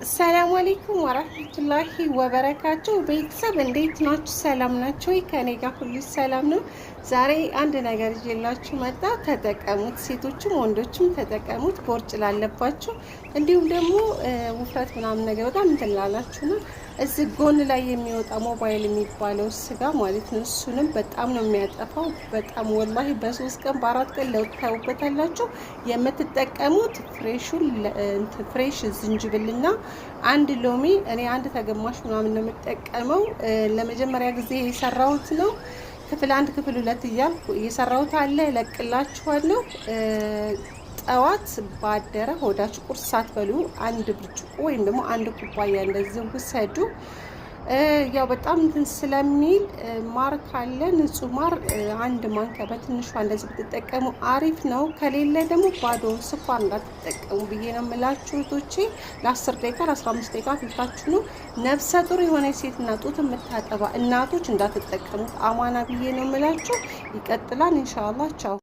ሰላም አለይኩም ወራህመቱላሂ ወበረካቱ። ቤተሰብ እንዴት ናችሁ? ሰላም ናችሁ? ከኔ ጋር ሁሉ ሰላም ነው። ዛሬ አንድ ነገር ይዤላችሁ መጣ። ተጠቀሙት፣ ሴቶችም ወንዶችም ተጠቀሙት። ቦርጭ ላለባችሁ እንዲሁም ደግሞ ውፍረት ምናምን ነገር በጣም እንትን ላላችሁ ነው። እዚህ ጎን ላይ የሚወጣ ሞባይል የሚባለው ስጋ ማለት ነው። እሱንም በጣም ነው የሚያጠፋው። በጣም ወላሂ በ3 ቀን በ4 ቀን ለውጥ ታዩበታላችሁ። የምትጠቀሙት ፍሬሽ ዝንጅብልና አንድ ሎሚ፣ እኔ አንድ ተገማሽ ምናምን ነው የምጠቀመው። ለመጀመሪያ ጊዜ የሰራሁት ነው። ክፍል 1 ክፍል 2 እያልኩ የሰራሁት አለ፣ እለቅላችኋለሁ። ጠዋት ባደረ ሆዳችሁ ቁርስ ሳትበሉ አንድ ብርጭቆ ወይም ደግሞ አንድ ኩባያ እንደዚህ ውሰዱ። ያው በጣም እንትን ስለሚል ማር ካለ ንጹህ ማር አንድ ማንኪያ በትንሿ እንደዚህ ብትጠቀሙ አሪፍ ነው። ከሌለ ደግሞ ባዶ ስኳር እንዳትጠቀሙ ብዬ ነው የምላችሁ እህቶቼ። ለ10 ደቂቃ ለ15 ደቂቃ ፍልታችሁ ነው። ነፍሰ ጡር የሆነ ሴትና ጡት የምታጠባ እናቶች እንዳትጠቀሙት አማና ብዬ ነው የምላችሁ። ይቀጥላል ኢንሻአላህ። ቻው